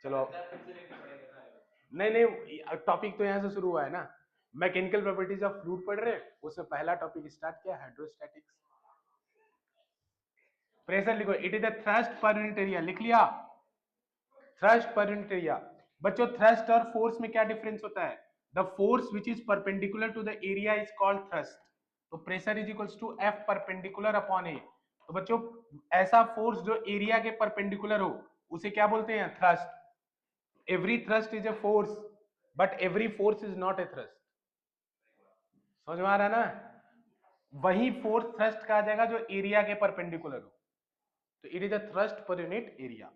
चलो नहीं नहीं, टॉपिक तो यहाँ से शुरू हुआ है ना, मैकेनिकल प्रॉपर्टीज ऑफ फ्लूइड पढ़ रहे हैं, उसमें पहला टॉपिक स्टार्ट किया हाइड्रोस्टैटिक्स। प्रेशर लिखो, it is the thrust per unit area, लिख लिया, थ्रस्ट पर यूनिट एरिया। बच्चों थ्रस्ट और फोर्स में क्या डिफरेंस होता है? The force which is perpendicular to the area is called thrust. तो pressure is equals to F perpendicular upon A. तो बच्चों ऐसा फोर्स जो एरिया के परपेंडिकुलर हो उसे क्या बोलते हैं? Thrust. Every thrust is a force but every force is not a thrust. समझ में आ रहा है ना? वही फोर्स थ्रस्ट कहा जाएगा जो एरिया के परपेंडिकुलर हो। तो it is a thrust per unit area.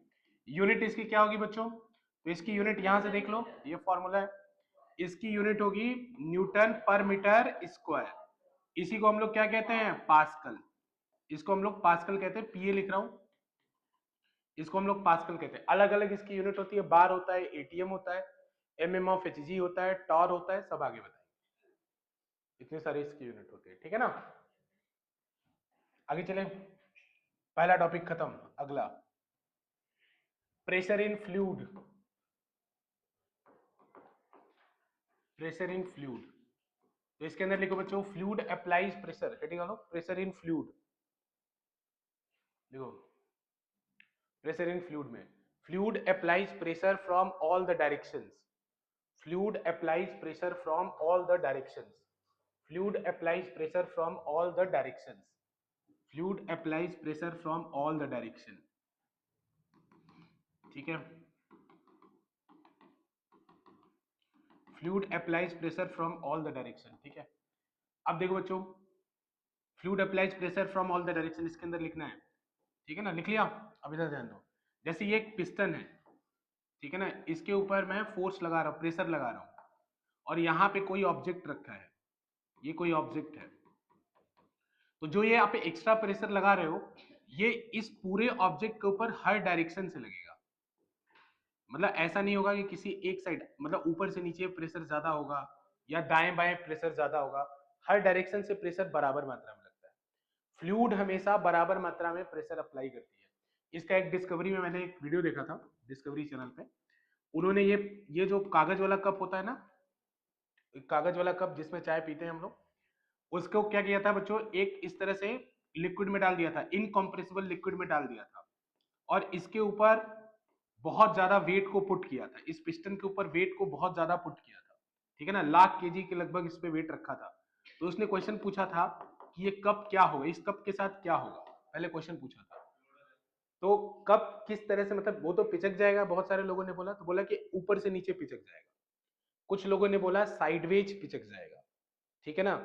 Unit इसकी क्या होगी बच्चों? तो इसकी यूनिट यहां से देख लो, ये फॉर्मूला है, इसकी यूनिट होगी न्यूटन पर मीटर स्क्वायर। इसी को हम लोग क्या कहते हैं? पास्कल। इसको हम लोग पास्कल कहते हैं, पीए लिख रहा हूं, इसको हम लोग पास्कल कहते हैं। अलग अलग इसकी यूनिट होती है, बार होता है, एटीएम होता है, एमएम ऑफ एचजी होता है, टॉर होता है, सब आगे बताएंगे। इतने सारे इसकी यूनिट होते हैं, ठीक है ना? आगे चले, पहला टॉपिक खत्म, अगला pressure in fluid. Pressure in fluid, तो इसके अंदर लिखो बच्चों फ्लूइड अप्लाइज प्रेशर, हेडिंग डालो प्रेशर इन फ्लूइड। देखो प्रेशर इन फ्लूइड में, fluid applies pressure from all the directions, fluid applies pressure from all the directions, fluid applies pressure from all the directions, fluid applies pressure from all the direction, ठीक है? fluid applies pressure from all the direction, ठीक है? अब देखो बच्चों, fluid applies pressure from all the direction इसके अंदर लिखना है, ठीक है ना? लिख लिया? अब इधर ध्यान दो, जैसे ये एक पिस्टन है, ठीक है ना, इसके ऊपर मैं फोर्स लगा रहा हूं, प्रेशर लगा रहा हूं, और यहां पे कोई ऑब्जेक्ट रखा है, ये कोई ऑब्जेक्ट है, तो जो ये आप एक्स्ट्रा प्रेशर लगा रहे हो ये इस पूरे ऑब्जेक्ट के ऊपर हर डायरेक्शन से लगेगा। मतलब ऐसा नहीं होगा कि किसी एक साइड, मतलब ऊपर से नीचे प्रेशर ज्यादा होगा या दाएं बाएं प्रेशर ज्यादा होगा, हर डायरेक्शन से प्रेशर बराबर मात्रा में लगता है। फ्लूइड हमेशा बराबर मात्रा में प्रेशर अप्लाई करती है। इसका एक डिस्कवरी में मैंने एक वीडियो देखा था डिस्कवरी चैनल पे, उन्होंने ये जो कागज वाला कप होता है ना, कागज वाला कप जिसमें चाय पीते हैं हम लोग, उसको क्या किया था बच्चों, एक इस तरह से लिक्विड में डाल दिया था, इनकम्प्रेसिबल लिक्विड में डाल दिया था, और इसके ऊपर बहुत ज्यादा वेट को पुट किया था, इस पिस्टन के ऊपर वेट को बहुत ज्यादा पुट किया था, ठीक है ना, लाख केजी के लगभग इस पे वेट रखा था। तो उसने क्वेश्चन पूछा था कि ये कप क्या होगा, इस कप के साथ क्या होगा, पहले क्वेश्चन पूछा था। तो कप किस तरह से, मतलब वो तो पिचक जाएगा, बहुत सारे लोगों ने बोला, तो बोला कि ऊपर से नीचे पिचक जाएगा, कुछ लोगों ने बोला साइडवेज पिचक जाएगा, ठीक है ना?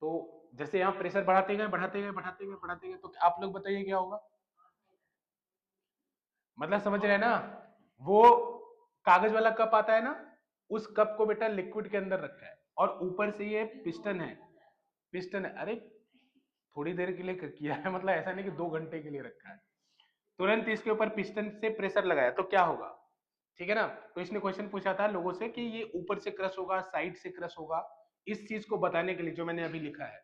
तो जैसे यहाँ प्रेशर बढ़ाते गए बढ़ाते गए बढ़ाते गए बढ़ाते गए, तो आप लोग बताइए क्या होगा? मतलब समझ रहे हैं ना? वो कागज वाला कप आता है ना, उस कप को बेटा लिक्विड के अंदर रखा है, और ऊपर से ये पिस्टन है, पिस्टन है, अरे थोड़ी देर के लिए किया है, मतलब ऐसा नहीं कि 2 घंटे के लिए रखा है, तुरंत इसके ऊपर पिस्टन से प्रेशर लगाया तो क्या होगा, ठीक है ना? तो इसने क्वेश्चन पूछा था लोगों से कि ये ऊपर से क्रश होगा, साइड से क्रश होगा, इस चीज को बताने के लिए जो मैंने अभी लिखा है।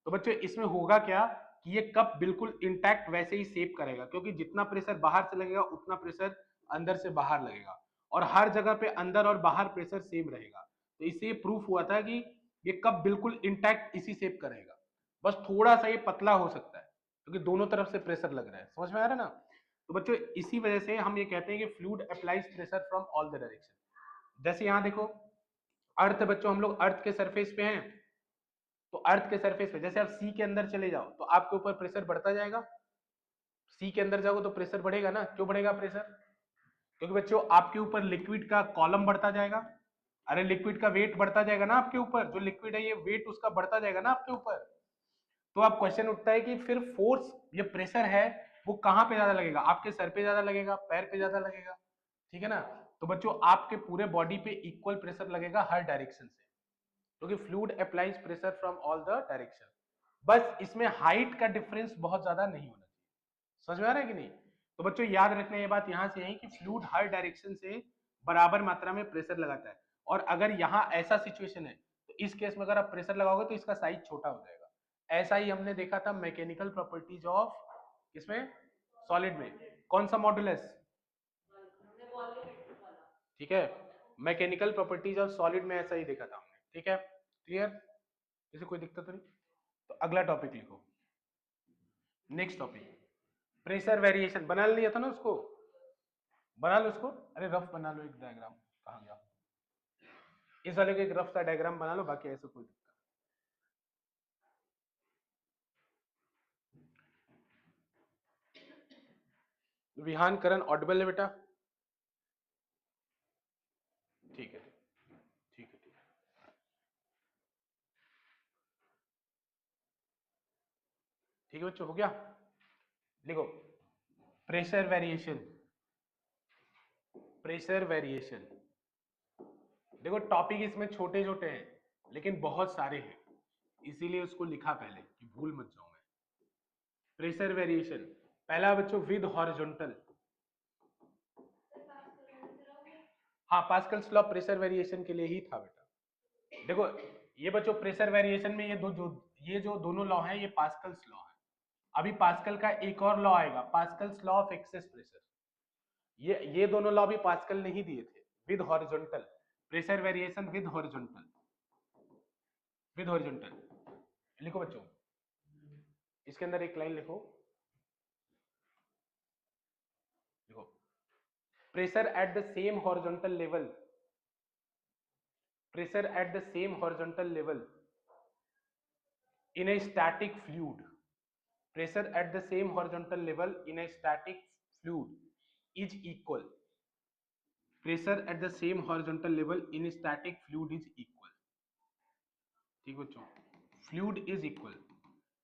तो बच्चों इसमें होगा क्या कि ये कप बिल्कुल इंटैक्ट वैसे ही सेव करेगा, क्योंकि जितना प्रेशर बाहर से लगेगा उतना प्रेशर अंदर से बाहर लगेगा, और हर जगह पे अंदर और बाहर प्रेशर सेम रहेगा। तो इससे प्रूफ हुआ था कि ये कप बिल्कुल इंटैक्ट इसी सेव करेगा, बस थोड़ा सा ये पतला हो सकता है क्योंकि दोनों तरफ से प्रेशर लग रहा है। समझ में आ रहा है ना? तो बच्चों इसी वजह से हम ये कहते हैं कि fluid applies pressure from all the direction. जैसे यहाँ देखो अर्थ, बच्चों हम लोग अर्थ के सरफेस पे हैं, तो अर्थ के सरफेस पे जैसे आप सी के अंदर चले जाओ तो आपके ऊपर प्रेशर बढ़ता जाएगा, सी के अंदर जाओगे तो प्रेशर बढ़ेगा ना, क्यों बढ़ेगा प्रेशर? क्योंकि बच्चों आपके ऊपर लिक्विड का कॉलम बढ़ता जाएगा, अरे लिक्विड का वेट बढ़ता जाएगा ना आपके ऊपर, जो लिक्विड है ये वेट उसका बढ़ता जाएगा ना आपके ऊपर। तो अब क्वेश्चन उठता है कि फिर फोर्स, ये प्रेशर है वो कहां पे ज्यादा लगेगा, आपके सर पे ज्यादा लगेगा, पैर पे ज्यादा लगेगा, ठीक है ना? तो बच्चों आपके पूरे बॉडी पे इक्वल प्रेशर लगेगा हर डायरेक्शन से, क्योंकि fluid applies pressure from all the direction. बस इसमें हाइट का डिफरेंस बहुत ज्यादा नहीं होना चाहिए। समझ में आ रहा है कि नहीं? तो बच्चों याद रखना ये बात यहां से यही कि फ्लूइड हर डायरेक्शन से बराबर मात्रा में प्रेशर लगाता है, और अगर यहां ऐसा सिचुएशन है तो इस केस में अगर आप प्रेशर लगाओगे तो इसका साइज छोटा हो जाएगा। ऐसा ही हमने देखा था मैकेनिकल प्रॉपर्टीज ऑफ, किसमें? सॉलिड में। कौन सा मॉडुलस? ठीक है, मैकेनिकल प्रॉपर्टीज ऑफ सॉलिड में ऐसा ही देखा था हमने। ठीक है, क्लियर, इसे कोई दिक्कत तो नहीं। तो अगला टॉपिक लिखो, नेक्स्ट टॉपिक प्रेशर वेरिएशन। बना लिया था ना उसको, बना लो उसको, अरे रफ बना लो एक डायग्राम, कहाँ गया, इस वाले को एक रफ सा डायग्राम बना लो, बाकी ऐसे कोई दिक्कत। विहान करण ऑडिबल है बेटा? ठीक है, ठीक है, ठीक है। ठीक है बच्चों, हो गया। देखो, प्रेशर वेरिएशन, प्रेशर वेरिएशन, देखो टॉपिक इसमें छोटे छोटे हैं लेकिन बहुत सारे हैं, इसीलिए उसको लिखा पहले कि भूल मत जाऊं मैं। प्रेशर वेरिएशन, पहला बच्चों विद हॉरिजॉन्टल, हाँ पास्कल्स लॉ प्रेशर वेरिएशन के लिए ही था बेटा। देखो ये बच्चों प्रेशर वेरिएशन में ये जो दोनों लॉ है ये पास्कल्स लॉ है। अभी पास्कल का एक और लॉ आएगा, Pascal's law of excess pressure. ये दोनों लॉ भी पास्कल ने ही दिए थे, with horizontal, pressure variation with horizontal, with horizontal. लिखो बच्चों, इसके अंदर एक लाइन लिखो, देखो pressure at the same horizontal level, pressure at the same horizontal level in a static fluid, pressure at the same horizontal level in a static fluid is equal, pressure at the same horizontal level in a static fluid is equal। ठीक बच्चों, fluid is equal,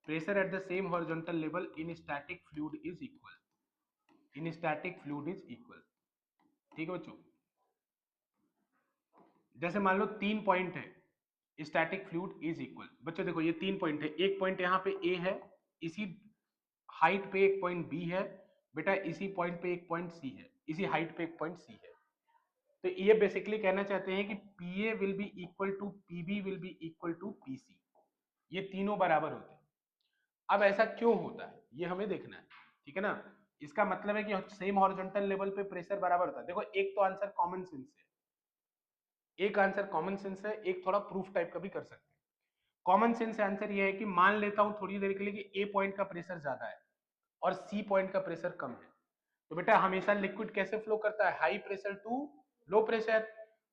pressure at the same horizontal level in static fluid is equal, in static fluid is equal। ठीक है बच्चों, जैसे मान लो 3 point है, static fluid is equal. बच्चों देखो ये 3 पॉइंट है, एक पॉइंट यहाँ पे ए है, इसी हाइट पे एक पॉइंट बी है बेटा, इसी पॉइंट पे एक पॉइंट सी है, इसी हाइट पे एक पॉइंट सी है। तो ये बेसिकली कहना चाहते हैं कि P A will be equal to P B will be equal to P C, ये तीनों बराबर होते हैं। अब ऐसा क्यों होता है ये हमें देखना है, ठीक है ना। इसका मतलब है कि सेम हॉरिजॉन्टल लेवल पे प्रेशर बराबर होता है। देखो एक तो आंसर कॉमन सेंस है, एक आंसर कॉमन सेंस है, एक थोड़ा प्रूफ टाइप का भी कर सकते हैं। कॉमन सेंस आंसर ये है कि मान लेता हूं थोड़ी देर के लिए कि ए पॉइंट का प्रेशर ज्यादा है और सी पॉइंट का प्रेशर कम है, तो बेटा हमेशा लिक्विड कैसे फ्लो करता है, high pressure to low pressure.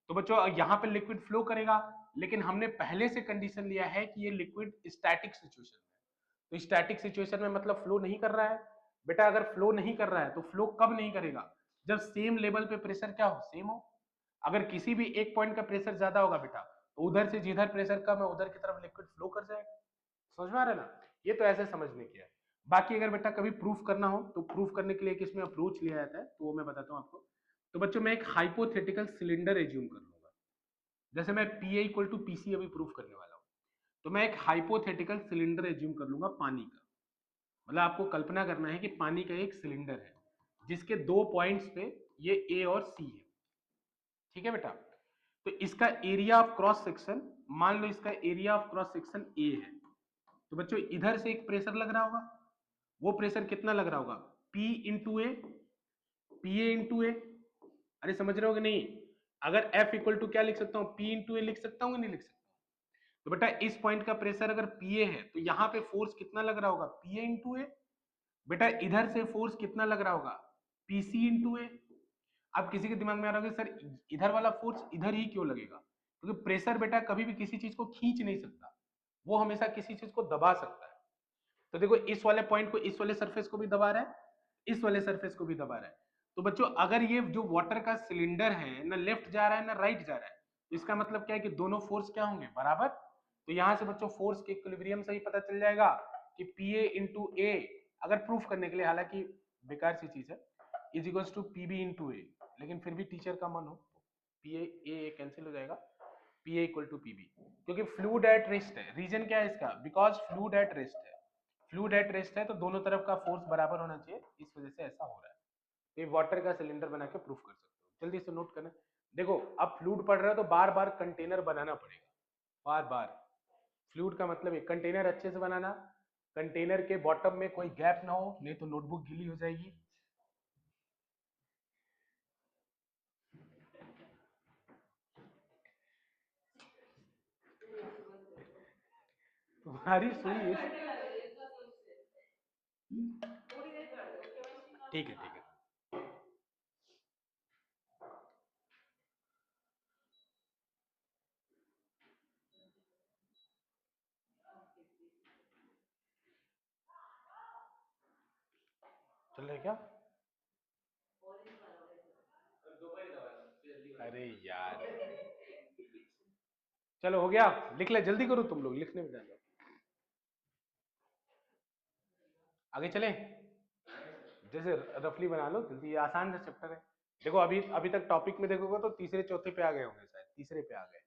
तो बच्चों यहाँ पे लिक्विड फ्लो करेगा, लेकिन हमने पहले से कंडीशन लिया है कि ये लिक्विड स्टैटिक सिचुएशन में, तो स्टैटिक सिचुएशन में मतलब फ्लो नहीं कर रहा है। बेटा अगर फ्लो नहीं कर रहा है तो फ्लो कब नहीं करेगा, जब सेम लेवल पे प्रेशर क्या हो, सेम हो। अगर किसी भी एक पॉइंट का प्रेशर ज्यादा होगा बेटा, तो उधर से जिधर प्रेशर कम है उधर की तरफ लिक्विड फ्लो कर जाएगा। समझ में आ रहा है ना, ये तो ऐसे समझने की है। बाकी अगर बेटा कभी प्रूफ करना हो तो प्रूफ करने के लिए किसमें अप्रोच लिया जाता है तो वो मैं बताता हूँ आपको। तो बच्चों मैं एक हाइपोथेटिकल सिलेंडर एज्यूम कर लूंगा, जैसे मैं P A equal to P C अभी प्रूफ करने वाला हूँ, तो मैं एक हाइपोथेटिकल सिलेंडर एज्यूम कर लूंगा पानी का। मतलब आपको कल्पना करना है कि पानी का एक सिलेंडर है जिसके 2 पॉइंट्स पे ये ए और सी है, ठीक है बेटा। तो इसका एरिया ऑफ क्रॉस सेक्शन, मान लो इसका area of cross section A है, तो बच्चों इधर से एक प्रेशर लग रहा होगा, वो प्रेशर कितना लग रहा होगा, P into A, P A into A. अरे समझ रहे हो कि नहीं, अगर F इक्वल टू क्या लिख सकता हूँ, P इंटू ए लिख सकता हूँ कि नहीं लिख सकता। तो बेटा इस पॉइंट का प्रेशर अगर पी ए है तो यहाँ पे फोर्स कितना लग रहा होगा, पी ए इंटू ए। बेटा इधर से फोर्स कितना लग रहा होगा, पीसी इंटू ए। अब किसी के दिमाग में आ रहा होगा सर इधर वाला फोर्स इधर ही क्यों लगेगा, क्योंकि प्रेशर बेटा कभी भी किसी चीज को खींच नहीं सकता, वो हमेशा किसी चीज को दबा सकता है। तो देखो इस वाले पॉइंट को इस वाले सरफेस को भी दबा रहा है, इस वाले सरफेस को भी दबा रहा है। तो बच्चों अगर ये जो वाटर का सिलेंडर है ना लेफ्ट जा रहा है ना राइट जा रहा है, तो इसका मतलब क्या है कि दोनों फोर्स क्या होंगे, बराबर। तो यहां से बच्चों फोर्स के इक्विलिब्रियम से ही पता चल जाएगा कि पी ए इंटू ए, अगर प्रूफ करने के लिए, हालांकि बेकार सी चीज है, is equals to P B into A, लेकिन फिर भी टीचर का मन हो पी ए कैंसिल हो जाएगा, P A equal to P B, क्योंकि फ्लूइड एट रेस्ट है। रीजन क्या है इसका, बिकॉज फ्लूइड एट रेस्ट है, फ्लूइड एट रेस्ट है तो दोनों तरफ का फोर्स बराबर होना चाहिए, इस वजह से ऐसा हो रहा है। तो ये वाटर का सिलेंडर बना के प्रूफ कर सकते हो, जल्दी से नोट करना। देखो अब फ्लूइड पढ़ रहे हो तो बार बार कंटेनर बनाना पड़ेगा, बार बार। फ्लूइड का मतलब है कंटेनर अच्छे से बनाना, कंटेनर के बॉटम में कोई गैप ना हो, नहीं तो नोटबुक गीली हो जाएगी। हरी सुई ठीक है ठीक है। चल रहा है क्या? अरे यार, चलो हो गया। लिख ले, जल्दी करो तुम लोग, लिखने में जाओ। आगे चले, जैसे रफली बना लो जल्दी, ये आसान सा चैप्टर है। देखो अभी अभी तक टॉपिक में देखोगे तो तीसरे चौथे पे आ गए होंगे, शायद तीसरे पे आ गए।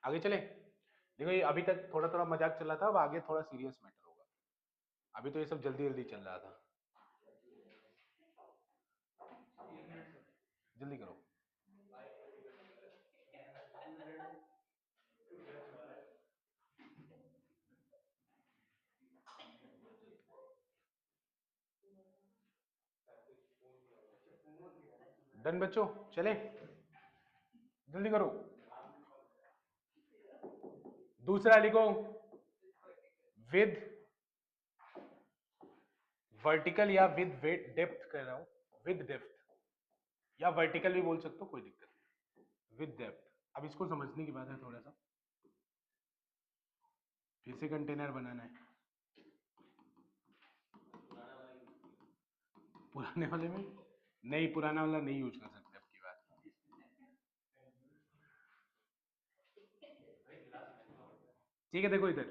आगे चले। देखो ये अभी तक थोड़ा थोड़ा मजाक चल रहा था, अब आगे थोड़ा सीरियस मैटर होगा। अभी तो ये सब जल्दी जल्दी चल रहा था। जल्दी करो। डन बच्चों, चले जल्दी करो। दूसरा लिखो, विद वर्टिकल या विद डेप्थ कह रहा हूं, विद डेप्थ या वर्टिकल भी बोल सकते हो, कोई दिक्कत नहीं, विद डेप्थ। अब इसको समझने की बात है थोड़ा सा, फिर से कंटेनर बनाना है। पुराने वाले में नहीं, पुराना वाला नहीं यूज कर सकते अब की बात। ठीक है, देखो इधर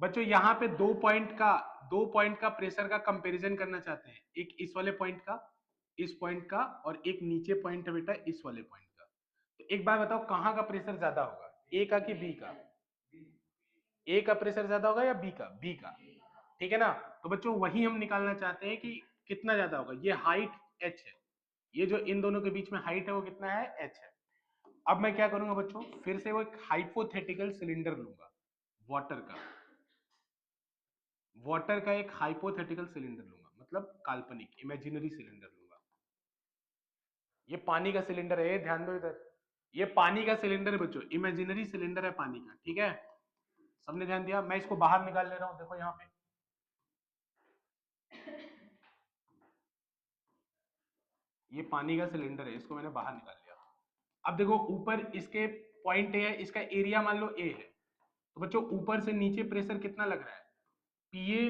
बच्चों, यहाँ पे 2 पॉइंट का प्रेशर का कंपैरिजन करना चाहते हैं, एक इस वाले पॉइंट का, इस पॉइंट का, और एक नीचे पॉइंट है बेटा इस वाले पॉइंट का। तो एक बार बताओ कहाँ का प्रेशर ज्यादा होगा, ए का कि बी का? ए का प्रेशर ज्यादा होगा या बी का? बी का, ठीक है ना? तो बच्चों वही हम निकालना चाहते हैं कि कितना ज्यादा होगा। ये हाइट एच है, ये जो इन दोनों के बीच में हाइट है वो कितना है? एच है। अब मैं क्या करूंगा बच्चों, फिर से वो एक हाइपोथेटिकल सिलेंडर लूंगा, वाटर का, वाटर का एक हाइपोथेटिकल सिलेंडर लूंगा, मतलब काल्पनिक इमेजिनरी सिलेंडर लूंगा। ये पानी का सिलेंडर है, ध्यान दो इधर, ये पानी का सिलेंडर है बच्चों, इमेजिनरी सिलेंडर है पानी का, ठीक है? सबने ध्यान दिया? मैं इसको बाहर निकाल ले रहा हूं, देखो यहाँ पे ये पानी का सिलेंडर है, इसको मैंने बाहर निकाल लिया। अब देखो ऊपर इसके पॉइंट ए है, इसका एरिया मान लो ए है, तो बच्चों ऊपर से नीचे प्रेशर कितना लग रहा है? पी ए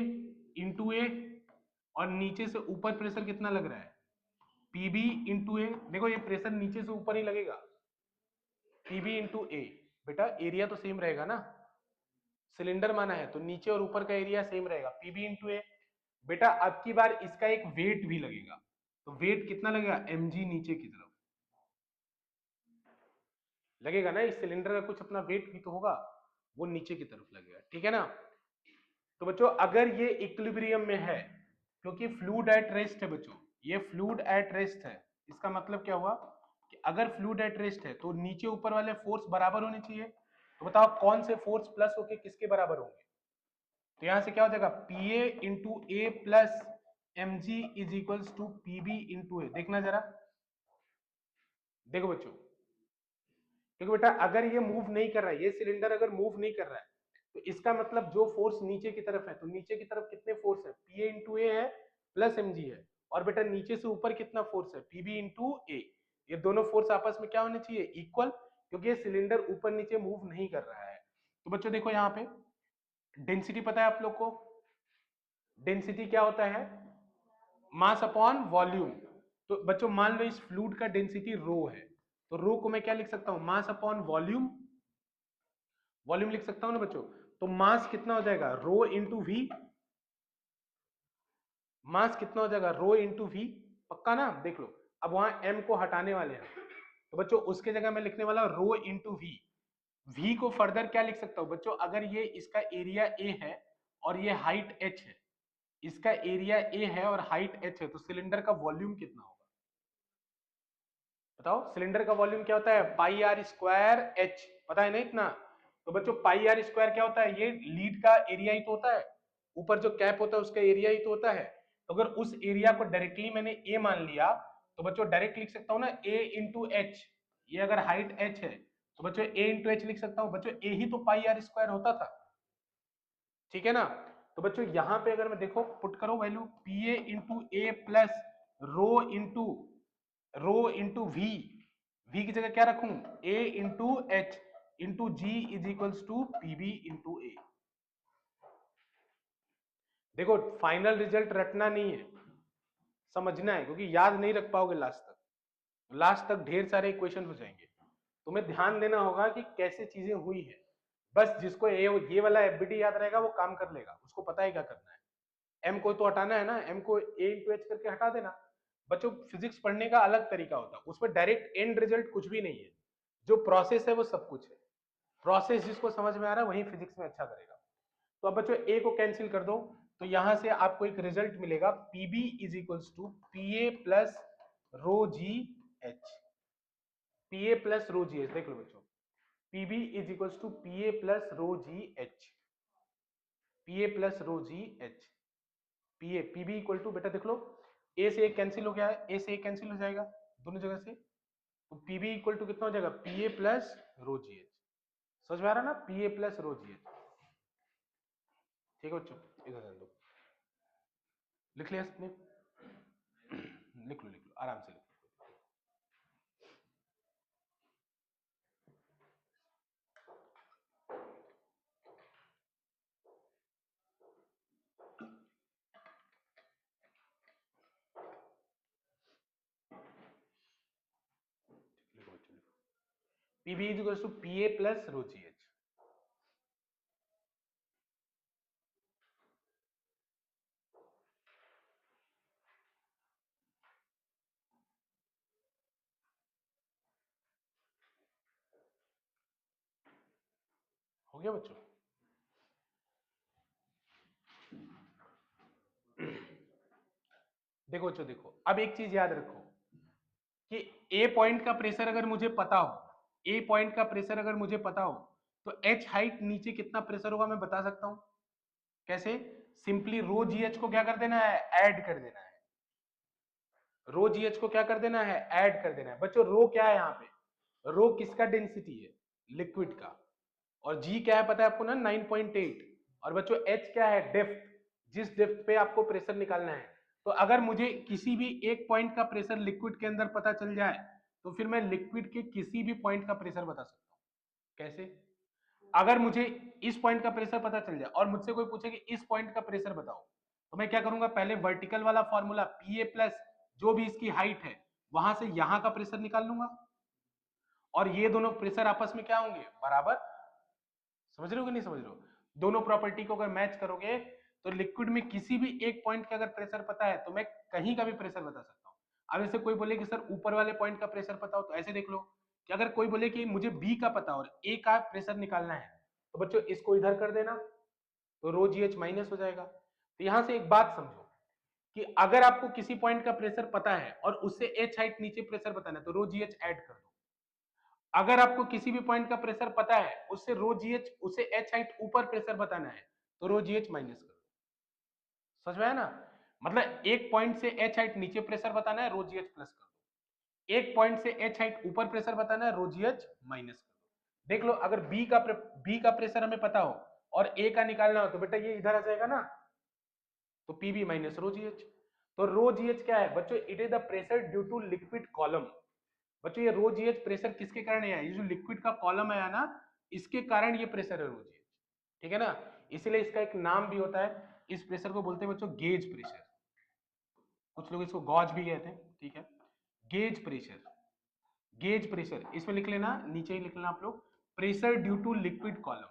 इंटू ए, और नीचे से ऊपर प्रेशर कितना लग रहा है? PB into A. देखो ये प्रेशर नीचे से ऊपर ही लगेगा, पीबी इंटू ए। बेटा एरिया तो सेम रहेगा ना, सिलेंडर माना है तो नीचे और ऊपर का एरिया सेम रहेगा, पीबी इंटू ए। बेटा अब की बार इसका एक वेट भी लगेगा, तो वेट कितना लगेगा? mg नीचे की तरफ लगेगा ना, इस सिलेंडर का कुछ अपना वेट भी तो होगा, वो नीचे की तरफ लगेगा, ठीक है ना? तो बच्चों अगर ये इक्विलिब्रियम में है, क्योंकि फ्लूइड एट रेस्ट है बच्चों, ये फ्लूइड एट रेस्ट है, इसका मतलब क्या हुआ कि अगर फ्लूइड एट रेस्ट है तो नीचे ऊपर वाले फोर्स बराबर होने चाहिए। तो बताओ कौन से फोर्स प्लस होके किसके बराबर होंगे? तो यहां से क्या हो जाएगा? P A into A plus M G is equals to P B into A. देखना जरा, देखो बच्चों, क्योंकि बेटा अगर ये मूव नहीं कर रहा है, ये सिलेंडर अगर मूव नहीं कर रहा है, तो इसका मतलब जो फोर्स नीचे की तरफ है, तो नीचे की तरफ कितने फोर्स है? पी ए इंटू ए है प्लस एम जी है, और बेटा नीचे से ऊपर कितना फोर्स है? पीबी इंटू ए। ये दोनों फोर्स आपस में क्या होने चाहिए? इक्वल, क्योंकि ये सिलेंडर ऊपर नीचे मूव नहीं कर रहा है। तो बच्चों देखो यहाँ पे डेंसिटी पता है आप लोग को, डेंसिटी क्या होता है? Mass upon volume. तो बच्चों मान लो इस फ्लूइड का डेंसिटी रो है, तो रो को मैं क्या लिख सकता हूं? मास अपॉन वॉल्यूम, वॉल्यूम लिख सकता हूं ना बच्चों। तो मास कितना हो जाएगा? रो इंटू वी। मास कितना हो जाएगा? रो इंटू वी। पक्का ना? देख लो, अब वहां m को हटाने वाले हैं, तो बच्चों उसके जगह मैं लिखने वाला रो इंटू वी। वी को फर्दर क्या लिख सकता हूं बच्चों? अगर ये इसका एरिया ए है और ये हाइट h है, इसका एरिया ए है और हाइट h है, तो सिलेंडर का वॉल्यूम कितना होगा? बताओ सिलेंडर का वॉल्यूम क्या होता है? पाई आर स्क्वायर एच, पता है ना इतना? तो बच्चों पाई आर स्क्वायर क्या होता है? ये लीड का एरिया ही तो होता है, ऊपर जो कैप होता है उसका एरिया ही तो होता है। तो अगर उस एरिया को डायरेक्टली मैंने ए मान लिया, तो बच्चों डायरेक्ट लिख सकता हूं ना ए इंटू एच। ये अगर हाइट एच है तो बच्चों ए इंटू एच लिख सकता हूं बच्चों, ए ही तो पाई आर स्क्वायर होता था, ठीक है ना। तो बच्चों यहां पे अगर मैं देखो पुट करो value P A into A plus rho into V, V की जगह क्या रखूं, A into H into G is equals to PB into A. देखो फाइनल रिजल्ट रटना नहीं है, समझना है, क्योंकि याद नहीं रख पाओगे लास्ट तक ढेर सारे इक्वेशन हो जाएंगे। तुम्हें ध्यान देना होगा कि कैसे चीजें हुई है। बस जिसको ये वाला एफबीडी याद रहेगा वो काम कर लेगा, उसको पता है क्या करना है। एम को तो हटाना है ना, एम को ए इंटू एच करके हटा देना। बच्चों फिजिक्स पढ़ने का अलग तरीका होता है, उसमें डायरेक्ट एंड रिजल्ट कुछ भी नहीं है, जो प्रोसेस है वो सब कुछ है। प्रोसेस जिसको समझ में आ रहा है वही फिजिक्स में अच्छा करेगा। तो अब बच्चों ए को कैंसिल कर दो, तो यहां से आपको एक रिजल्ट मिलेगा P B is equals to P A plus rho g h, P A plus rho g h, देख लो बच्चों P B is equals to P A plus rho g h, P A plus rho g h, P A P B equal to बेटा देख लो, ए से एक cancel हो गया है, ए से एक कैंसिल हो जाएगा दोनों जगह से, तो पीबी इक्वल टू कितना हो जाएगा, P A plus rho g H. समझ में आ रहा ना, P A plus rho g H. ठीक है बच्चों, इधर ध्यान दो, लिख लिया सबने, लिख लो आराम से लिख लो। लिखो बच्चों लिखो, P B is equal to P A plus rho g h. हो गया बच्चों। देखो बच्चों देखो, अब एक चीज याद रखो कि ए पॉइंट का प्रेशर अगर मुझे पता हो, ए पॉइंट का प्रेशर अगर मुझे पता हो, तो एच हाइट नीचे कितना प्रेशर होगा मैं बता सकता हूं। कैसे, सिंपली रो जी एच को क्या कर देना है, ऐड कर देना है। रो जी एच को क्या कर देना है, ऐड कर देना है। बच्चों रो क्या है यहाँ पे, रो किसका डेंसिटी है, लिक्विड का, और जी क्या है पता है आपको ना, 9.8। और बच्चों एच क्या है, डेप्थ, जिस डेप्थ पे आपको प्रेशर निकालना है। तो अगर मुझे किसी भी एक पॉइंट का प्रेशर लिक्विड के अंदर पता चल जाए, तो फिर मैं लिक्विड के किसी भी पॉइंट का प्रेशर बता सकता हूं। कैसे, अगर मुझे इस पॉइंट का प्रेशर पता चल जाए और मुझसे कोई पूछे कि इस पॉइंट का प्रेशर बताओ, तो मैं क्या करूंगा, पहले वर्टिकल वाला फॉर्मूला पी ए प्लस जो भी इसकी हाइट है वहां से यहां का प्रेशर निकाल लूंगा, और ये दोनों प्रेशर आपस में क्या होंगे, बराबर। समझ रहे हो कि नहीं समझ रहे हो, दोनों प्रॉपर्टी को अगर मैच करोगे तो लिक्विड में किसी भी एक पॉइंट का अगर प्रेशर पता है तो मैं कहीं का भी प्रेशर बता सकता हूं। अब ऐसे कोई बोले कि सर ऊपर वाले पॉइंट का प्रेशर पता हो, तो ऐसे देख लो कि अगर कोई बोले कि मुझे बी का पता और ए का प्रेशर निकालना है, तो बच्चों इसको इधर कर देना, तो रो जी एच माइनस हो जाएगा। तो यहां से एक बात समझो कि अगर आपको किसी पॉइंट का प्रेशर पता है और उससे एच हाइट नीचे प्रेशर बताना है, तो रो जी एच ऐड कर दो। अगर आपको किसी भी पॉइंट का प्रेशर पता है, उससे रो जी एच, उसे एच हाइट ऊपर प्रेशर बताना है, तो रो जी एच माइनस कर दो। समझ में आया ना, मतलब एक पॉइंट से एच हाइट नीचे प्रेशर बताना है, रो जी एच प्लस कर दो, एक पॉइंट से एच हाइट ऊपर प्रेशर बताना है, रो जी एच माइनस कर दो। देख लो अगर बी का प्रेशर हमें पता हो और ए का निकालना हो, तो बेटा ये इधर आ जाएगा ना, तो P B minus rho g h. तो रो जी एच क्या है बच्चों, it is the pressure due to liquid column. बच्चों ये रो जी एच प्रेशर किसके कारण आया, ये जो लिक्विड का कॉलम आया ना, इसके कारण ये प्रेशर है रो जी एच, ठीक है ना। इसीलिए इसका एक नाम भी होता है, इस प्रेशर को बोलते हैं बच्चों गेज प्रेशर, कुछ लोग इसको गॉज भी कहते हैं, ठीक है। गेज प्रेशर, गेज प्रेशर इसमें लिख लेना, नीचे ही लिख लेना आप लोग, pressure due to liquid column,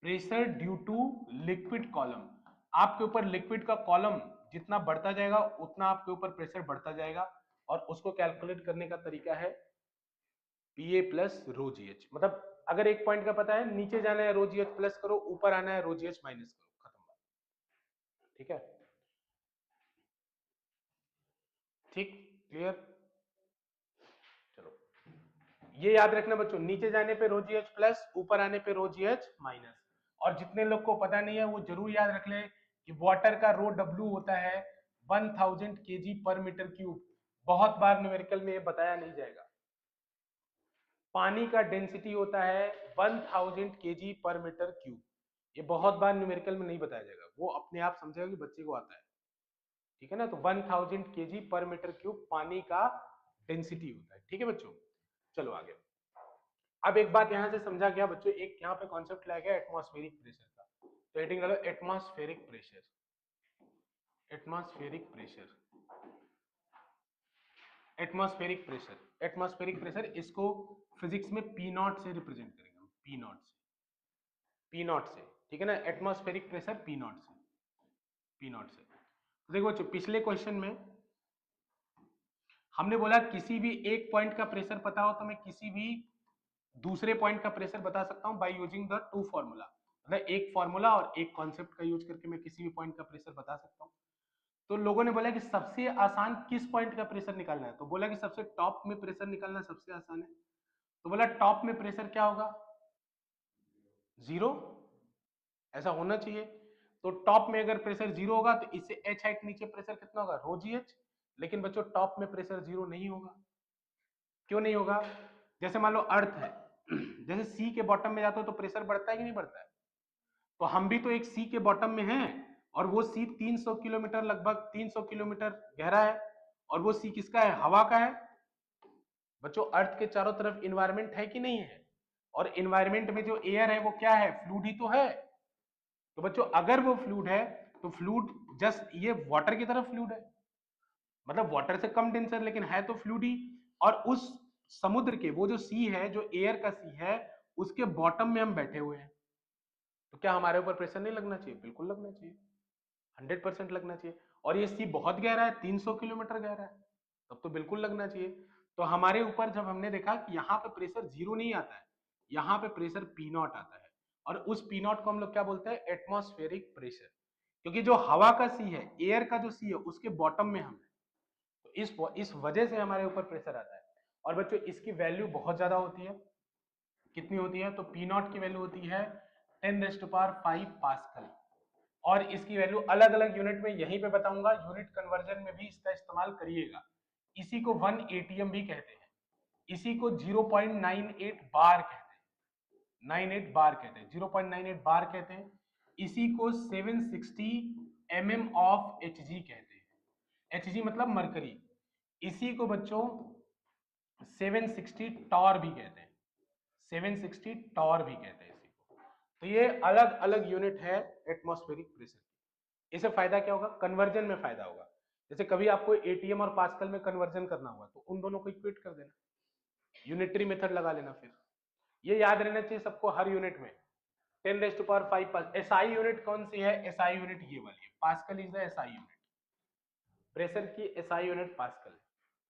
pressure due to liquid column. आपके ऊपर लिक्विड का कॉलम जितना बढ़ता जाएगा उतना आपके ऊपर प्रेशर बढ़ता जाएगा, और उसको कैलकुलेट करने का तरीका है P A plus rho g H. मतलब अगर एक पॉइंट का पता है, नीचे जाना है रो जी एच प्लस करो, ऊपर आना है रो जी एच माइनस करो, खत्म बात, ठीक है। ठीक, क्लियर। चलो ये याद रखना बच्चों, नीचे जाने पे रो जी एच प्लस, ऊपर आने पे रो जी एच माइनस। और जितने लोग को पता नहीं है वो जरूर याद रख ले कि वाटर का रो डब्ल्यू होता है 1000 kg पर मीटर क्यूब। बहुत बार न्यूमेरिकल में ये बताया नहीं जाएगा, पानी का डेंसिटी होता है 1000 kg पर मीटर क्यूब। ये बहुत बार न्यूमेरिकल में नहीं बताया जाएगा, वो अपने आप समझेगा कि बच्चे को आता है, ठीक है ना। तो 1000 kg पर मीटर क्यूब पानी का डेंसिटी होता है, ठीक है बच्चों। चलो आगे। अब एक बात यहां से समझा गया बच्चों, एक यहाँ पे कॉन्सेप्ट लाया गया एटमॉस्फेरिक प्रेशर का। तो हेडिंग डालो atmospheric pressure. Atmospheric pressure, atmospheric pressure, atmospheric pressure, इसको फिजिक्स में पी नॉट से रिप्रेजेंट करेंगे हम, पी नॉट से, पी नॉट से, ठीक है ना। एटमॉस्फेरिक प्रेशर पी नॉट से, पी नॉट से। तो देखो बच्चों, पिछले क्वेश्चन में हमने बोला किसी भी एक पॉइंट का प्रेशर पता हो तो मैं किसी भी दूसरे पॉइंट का प्रेशर बता सकता हूं by using the two formula. मतलब एक फॉर्मूला और एक कॉन्सेप्ट का यूज करके मैं किसी भी पॉइंट का प्रेशर बता सकता हूं। तो लोगों ने बोला कि सबसे आसान किस पॉइंट का प्रेशर निकालना है, तो बोला कि सबसे टॉप में प्रेशर निकालना सबसे आसान है। तो बोला टॉप में प्रेशर क्या होगा, 0, ऐसा होना चाहिए। तो टॉप में अगर प्रेशर 0 होगा तो इससे h हाइट नीचे प्रेशर कितना होगा, रो जी एच। लेकिन बच्चों टॉप में प्रेशर 0 नहीं होगा, क्यों नहीं होगा। जैसे मान लो अर्थ है, जैसे सी के बॉटम में जाता हो तो प्रेशर बढ़ता है कि नहीं बढ़ता है। तो हम भी तो एक सी के बॉटम में हैं, और वो सी 300 किलोमीटर, लगभग 300 किलोमीटर गहरा है, और वो सी किसका है, हवा का है। बच्चों अर्थ के चारों तरफ इन्वायरमेंट है कि नहीं है, और इन्वायरमेंट में जो एयर है वो क्या है, फ्लूइड ही तो है। तो बच्चों अगर वो फ्लूइड है तो फ्लूइड जस्ट ये वाटर की तरफ फ्लूइड है, मतलब वाटर से कम डेंसर, लेकिन है तो फ्लूइड ही। और उस समुद्र के वो जो सी है, जो एयर का सी है, उसके बॉटम में हम बैठे हुए हैं। तो क्या हमारे ऊपर प्रेशर नहीं लगना चाहिए, बिल्कुल लगना चाहिए, 100% लगना चाहिए। और ये सी बहुत गहरा है, 300 किलोमीटर गहरा है, तब तो बिल्कुल लगना चाहिए। तो हमारे ऊपर जब हमने देखा कि यहाँ पे प्रेशर 0 नहीं आता है, यहाँ पे प्रेशर पी नॉट आता है, और उस पी नॉट को हम लोग क्या बोलते हैं, एटमॉस्फेरिक प्रेशर। क्योंकि जो हवा का सी है, एयर का जो सी है, उसके बॉटम में हम है, तो इस वजह से हमारे ऊपर प्रेशर आता है। और बच्चों इसकी वैल्यू बहुत ज्यादा होती है, कितनी होती है, तो पी नॉट की वैल्यू होती है 10⁵ पास्कल। और इसकी वैल्यू अलग अलग यूनिट में यहीं पे बताऊंगा, यूनिट कन्वर्जन में भी इसका इस्तेमाल करिएगा। इसी को 1 एटीएम भी कहते हैं, इसी को 0.98 बार कहते हैं, 98 बार कहते हैं, 0.98 बार कहते हैं। इसी को 760 mm ऑफ एच जी कहते हैं, एच जी मतलब मरकरी। इसी को बच्चों 760 टॉर भी कहते हैं, 760 टॉर भी कहते हैं इसी को। तो ये अलग अलग यूनिट है एटमॉस्फेरिक प्रेशर की। इससे फायदा क्या होगा, कन्वर्जन में फायदा होगा। जैसे कभी आपको एटीएम और पास्कल में कन्वर्जन करना हुआ तो उन दोनों को इक्वेट कर देना, यूनिटरी मेथड लगा लेना। फिर ये याद रहना चाहिए सबको हर यूनिट में, 10⁵ एसआई यूनिट कौन सी है, एसआई यूनिट ये वाली है, pascal is the SI unit. Pressure की एसआई यूनिट पास्कल है,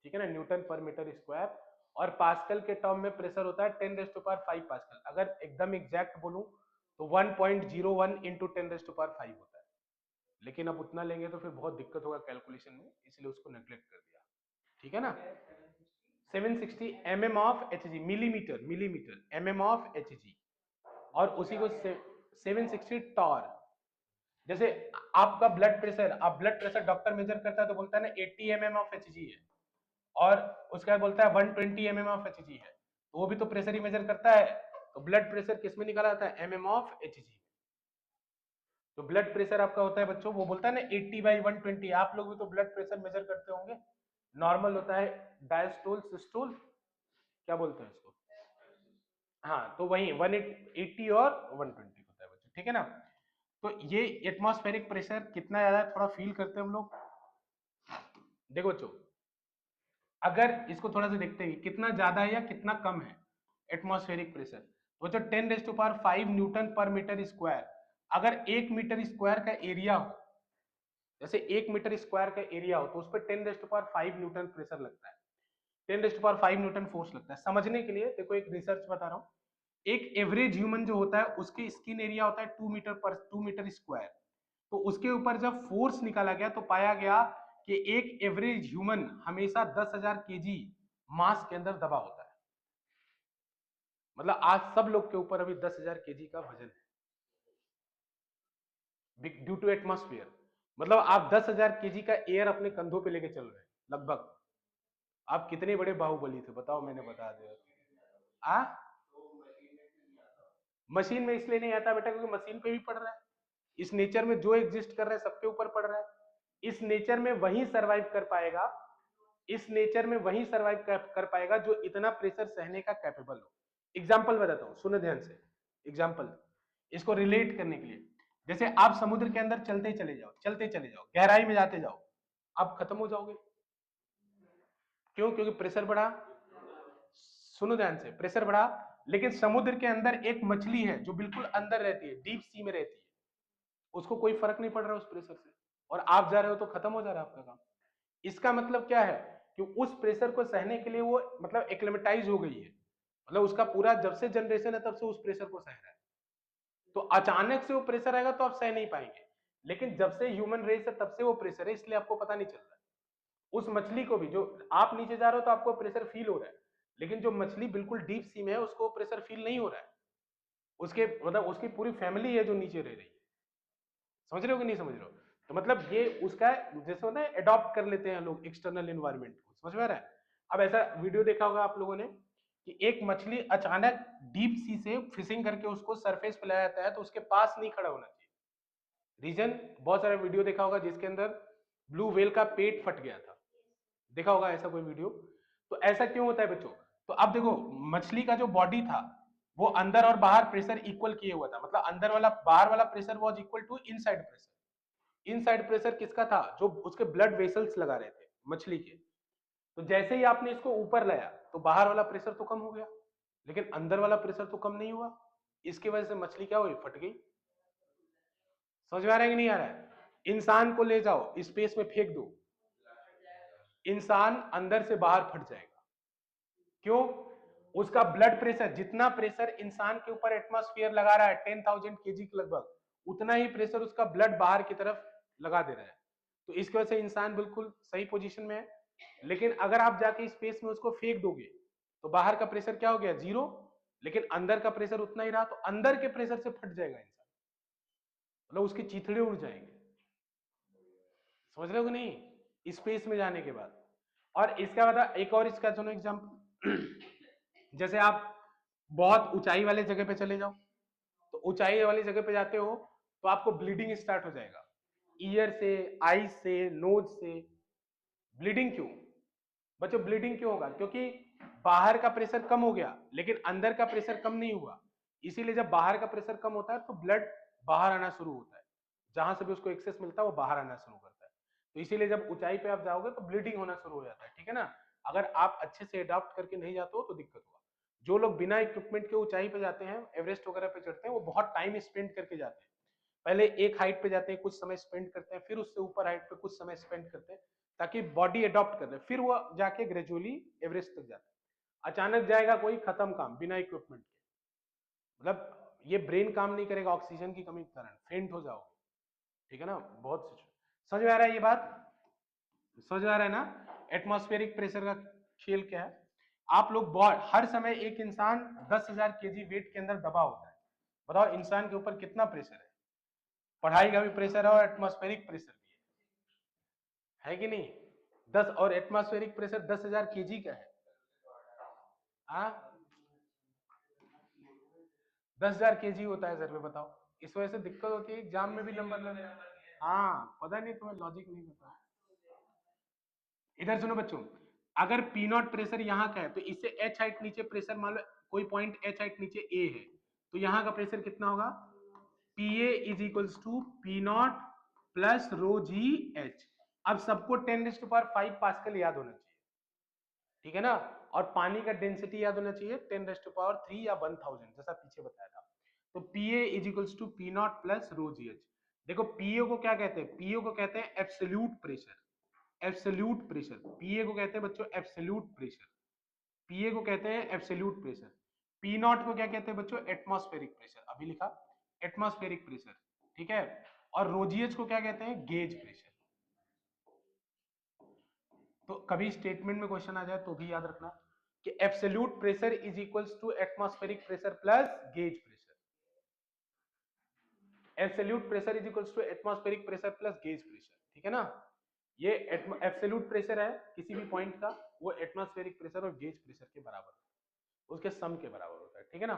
ठीक है ना, न्यूटन पर मीटर स्क्वायर। और पास्कल के टर्म में प्रेशर होता है 10⁵ पास्कल। अगर एकदम एग्जैक्ट बोलूं तो 1.01 इंटू 10⁵ होता है, लेकिन अब उतना लेंगे तो फिर बहुत दिक्कत होगा कैलकुलेशन में, इसलिए उसको नेग्लेक्ट कर दिया, ठीक है ना। 760 mm of H G, millimetre, millimetre, mm of H G. और उसी को 760 टॉर। जैसे आपका ब्लड प्रेशर, आप ब्लड प्रेशर डॉक्टर मेजर करता है तो बोलता है ना 80 mm ऑफ एच जी है, और उसके बाद बोलता है 120 mm ऑफ एच जी है, तो वो भी तो प्रेशर ही मेजर करता है। तो ब्लड प्रेशर किस में निकाला जाता है, mm ऑफ एच जी। तो ब्लड प्रेशर आपका होता है बच्चों, वो बोलता है ना 80/120। आप लोग भी तो ब्लड प्रेशर मेजर करते होंगे, नॉर्मल होता है, डायस्टोल, सिस्टोल, क्या बोलते हैं इसको, हाँ, तो वही 180 और 120 होता है बच्चों, ठीक है ना। तो ये एटमॉस्फेरिक प्रेशर कितना ज्यादा है थोड़ा फील करते हैं हम लोग। देखो बच्चों, अगर इसको थोड़ा सा देखते हैं कितना ज्यादा है या कितना कम है एटमॉस्फेरिक प्रेशर, तो बच्चों 10⁵ न्यूटन पर मीटर स्क्वायर। अगर 1 मीटर स्क्वायर का एरिया हो, जैसे 1 मीटर स्क्वायर का एरिया हो, तो उस पर 10⁵ न्यूटन प्रेशर लगता है, 10⁵ न्यूटन फोर्स लगता है। समझने के लिए देखो एक रिसर्च बता रहा हूँ, एक एवरेज ह्यूमन जो होता है उसकी स्किन एरिया होता है 2 मीटर स्क्वायर। तो उसके ऊपर जब फोर्स निकाला गया तो पाया गया कि एक एवरेज ह्यूमन हमेशा 10,000 केजी मास के अंदर दबा होता है। मतलब आज सब लोग के ऊपर अभी 10,000 केजी का वजन है ड्यू टू एटमॉस्फेयर। मतलब आप 10,000 केजी का एयर अपने कंधों पे लेके चल रहे हैं लगभग। आप कितने बड़े बाहुबली थे बताओ, मैंने बता दिया। आ मशीन में इसलिए नहीं आता बेटा क्योंकि मशीन पे भी पड़ रहा है, इस नेचर में जो एग्जिस्ट कर रहा है सबके ऊपर पड़ रहा है, इस नेचर में वही सरवाइव कर पाएगा, इस नेचर में वही सरवाइव कर पाएगा जो इतना प्रेशर सहने का कैपेबल हो। एग्जाम्पल बताता हूं, सुनो ध्यान से, एग्जाम्पल इसको रिलेट करने के लिए, जैसे आप समुद्र के अंदर चलते चले जाओ, चलते चले जाओ, गहराई में जाते जाओ, आप खत्म हो जाओगे। क्यों? क्योंकि प्रेशर बढ़ा। सुनो ध्यान से, प्रेशर बढ़ा, लेकिन समुद्र के अंदर एक मछली है जो बिल्कुल अंदर रहती है, डीप सी में रहती है, उसको कोई फर्क नहीं पड़ रहा उस प्रेशर से, और आप जा रहे हो तो खत्म हो जा रहा है आपका काम। इसका मतलब क्या है कि उस प्रेशर को सहने के लिए वो मतलब एक्लेमेटाइज हो गई है, मतलब उसका पूरा जब से जनरेशन है तब से उस प्रेशर को सह रहा है। तो अचानक से वो प्रेशर आएगा तो आप सह नहीं पाएंगे, लेकिन जब से ह्यूमन रेस है तब से वो प्रेशर है, इसलिए आपको पता नहीं चल रहा है। उस मछली को भी, जो आप नीचे जा रहे हो तो आपको प्रेशर फील हो रहा है, लेकिन जो मछली बिल्कुल डीप सी में है उसको प्रेशर फील नहीं हो रहा है, उसके मतलब उसकी पूरी फैमिली है जो नीचे रह रही है। समझ रहे हो कि नहीं समझ रहे हो? तो मतलब ये उसका जैसे होता है अडॉप्ट कर लेते हैं लोग एक्सटर्नल एनवायरनमेंट को, समझ में आ रहा है? अब ऐसा वीडियो देखा होगा आप लोगों ने कि एक मछली अचानक डीप सी से फिशिंग करके उसको सरफेस पे लाया जाता है तो उसके पास नहीं खड़ा होना चाहिए। रीजन, बहुत सारा वीडियो देखा होगा जिसके अंदर ब्लू व्हेल का पेट फट गया था, देखा होगा ऐसा कोई वीडियो। तो ऐसा क्यों होता है बच्चों? तो अब देखो, मछली का जो बॉडी था वो अंदर और बाहर प्रेशर इक्वल किए हुआ था, मतलब अंदर वाला बाहर वाला pressure was equal to inside pressure. Inside pressure किसका था? जो उसके ब्लड वेसल्स लगा रहे थे मछली के। तो जैसे ही आपने इसको ऊपर लाया तो बाहर वाला प्रेशर तो कम हो गया, लेकिन अंदर वाला प्रेशर तो कम नहीं हुआ। इसकी वजह से मछली क्या हुई? फट गई। समझ में आ रहा है कि नहीं आ रहा है? इंसान को ले जाओ स्पेस में फेंक दो, इंसान अंदर से बाहर फट जाएगा। क्यों? उसका ब्लड प्रेशर, जितना प्रेशर इंसान के ऊपर एटमॉस्फेयर लगा रहा है 10,000 केजी के लगभग, उतना ही प्रेशर उसका ब्लड बाहर की तरफ लगा दे रहा है। तो इसकी वजह से इंसान बिल्कुल सही पोजीशन में है। लेकिन अगर आप जाके स्पेस में उसको फेंक दोगे तो बाहर का प्रेशर क्या हो गया? जीरो, लेकिन अंदर का प्रेशर उतना ही रहा, तो अंदर के प्रेशर से फट जाएगा इंसान, मतलब उसके चीथड़े उड़ जाएंगे। समझ रहे हो कि नहीं? स्पेस में जाने के बाद। और इसका बाद एक और इसका सुनो एग्जाम्पल जैसे आप बहुत ऊंचाई वाले जगह पे चले जाओ, तो ऊंचाई वाली जगह पे जाते हो तो आपको ब्लीडिंग स्टार्ट हो जाएगा, ईयर से, आईज से, नोज से। ब्लीडिंग क्यों बच्चों? ब्लीडिंग क्यों होगा? क्योंकि बाहर का प्रेशर कम हो गया लेकिन अंदर का प्रेशर कम नहीं हुआ। इसीलिए जब बाहर का प्रेशर कम होता है तो ब्लड बाहर आना शुरू होता है, जहां से भी उसको एक्सेस मिलता है वो बाहर आना शुरू करता है। तो इसीलिए जब ऊंचाई पे आप जाओगे तो ब्लीडिंग होना शुरू हो जाता है, ठीक है ना? अगर आप अच्छे से अडॉप्ट करके नहीं जाते हो तो दिक्कत होगा। जो लोग बिना इक्विपमेंट के ऊंचाई पे जाते हैं, एवरेस्ट वगैरह पे चढ़ते हैं, वो बहुत टाइम स्पेंड करके जाते हैं। पहले एक हाइट पे जाते हैं, कुछ समय स्पेंड करते हैं, फिर उससे ऊपर हाइट पे कुछ समय स्पेंड करते हैं, ताकि बॉडी अडॉप्ट कर ले, फिर वो जाके ग्रेजुअली एवरेस्ट तक जाता है। अचानक जाएगा कोई, खत्म काम, बिना इक्विपमेंट के, मतलब ये ब्रेन काम नहीं करेगा ऑक्सीजन की कमी के कारण, फेंट हो जाओगे, ठीक है ना? बहुत समझ में आ रहा है ये बात? समझ में आ रहा है ना एटमॉस्फेरिक प्रेशर का खेल क्या है? आप लोग हर समय एक इंसान 10,000 केजी वेट के अंदर दबा होता है। बताओ इंसान के ऊपर कितना प्रेशर है? पढ़ाई का भी प्रेशर है और एटमॉस्फेरिक प्रेशर भी है कि नहीं? 10 और एटमॉस्फेरिक प्रेशर 10,000 केजी का है। हाँ, 10,000 केजी होता है सर में, बताओ। इस वजह से दिक्कत होती है एग्जाम में भी नंबर लेने। हाँ, पता नहीं तुम्हें लॉजिक नहीं पता। इधर सुनो बच्चों, अगर पी नॉट प्रेशर यहाँ का है तो इससे एच हाइट नीचे प्रेशर, मान लो कोई पॉइंट एच हाइट नीचे ए है, तो यहाँ का प्रेशर कितना होगा? P A is equals to P not plus rho g h. अब सबको 10⁵ पास्कल याद होना चाहिए, ठीक है ना? और पानी का डेंसिटी याद होना चाहिए 10⁻³ या 1000, जैसा पीछे बताया था। तो P A is equals to P not plus rho g h. देखो पीओ को क्या कहते हैं? पीओ को कहते हैं absolute pressure. Absolute pressure, P A को कहते हैं बच्चों एब्सोल्यूट प्रेशर। पीए को कहते हैं एब्सोल्यूट प्रेशर। पी नॉट को क्या कहते हैं बच्चों? एटमॉस्फेरिक प्रेशर, अभी लिखा एटमॉस्फेरिक प्रेशर, ठीक है? और रोजीएच को क्या कहते हैं? Gauge pressure. तो कभी स्टेटमेंट में क्वेश्चन आ जाए तो भी याद रखना कि absolute pressure is equals to atmospheric pressure plus gauge pressure. Absolute pressure is equals to atmospheric pressure plus gauge pressure, ठीक है ना? ये एब्सोल्यूट प्रेशर है किसी भी पॉइंट का, वो एटमॉस्फेरिक प्रेशर और गेज प्रेशर के बराबर है। उसके सम के बराबर होता है, ठीक है ना।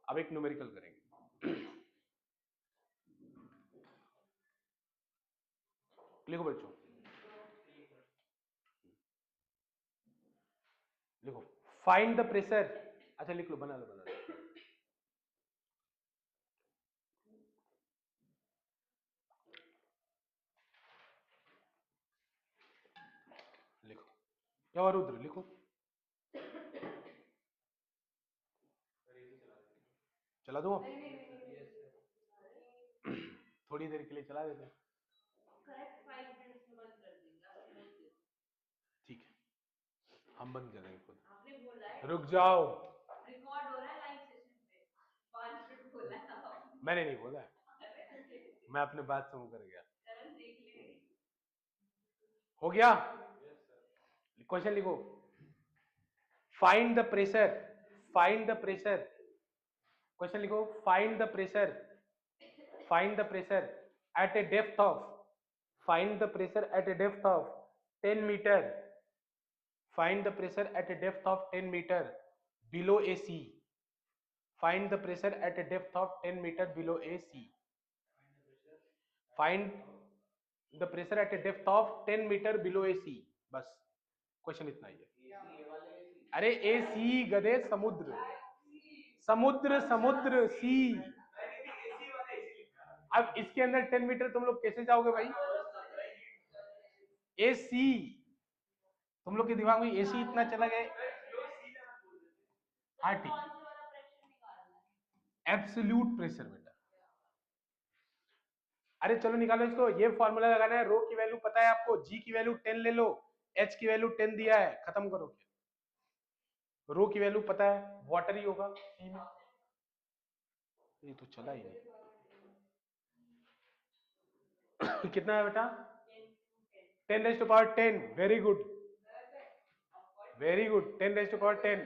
अब एक न्यूमेरिकल करेंगे। लिखो बच्चों, लिखो फाइंड द प्रेशर। अच्छा लिख लो, बना लो बना लो। लिखो या और रुद्र लिखो। चला दो, थोड़ी देर के लिए चला देते हैं। ठीक है, हम बंद कर देंगे खुद। रुक जाओ, रिकॉर्ड हो रहा है लाइव सेशन पे, 5 मिनट बोला है। मैंने नहीं बोला, मैं अपने बात से मुकर गया। हो गया, क्वेश्चन लिखो। Find the pressure, find the pressure. Question लिखो, find the pressure, find the pressure at a depth of, find the pressure at a depth of 10 metre, find the pressure at a depth of 10 meter below AC, find the pressure at a depth of 10 meter below AC, find the pressure at a depth of 10 meter below AC। बस question इतना ही है। अरे AC गधे, समुद्र, समुद्र समुद्र सी। अब इसके अंदर 10 मीटर तुम लोग कैसे जाओगे भाई? AC, तुम लोग के दिमाग में AC इतना चला गया। हाँ ठीक, एब्सोल्यूट प्रेशर बेटा। अरे चलो निकालो इसको, ये फॉर्मूला लगाना है। रो की वैल्यू पता है आपको, जी की वैल्यू 10 ले लो, एच की वैल्यू 10 दिया है, खत्म करो। रो की वैल्यू पता है, वाटर ही होगा सी में। ये तो चला ही नहीं। कितना है बेटा? 10 raise to power 10। Very good, very good, 10 raise to power 10।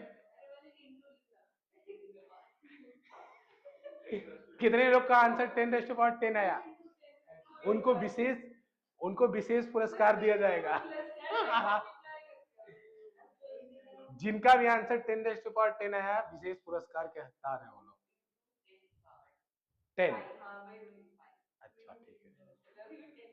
कितने लोग का आंसर 10 रेज़ टू पावर 10 आया? उनको विशेष, उनको विशेष पुरस्कार दिया जाएगा। जिनका भी आंसर 10 रेज़ टू पावर 10 आया, विशेष पुरस्कार के हकदार है वो लोग। 10। अच्छा ठीक है।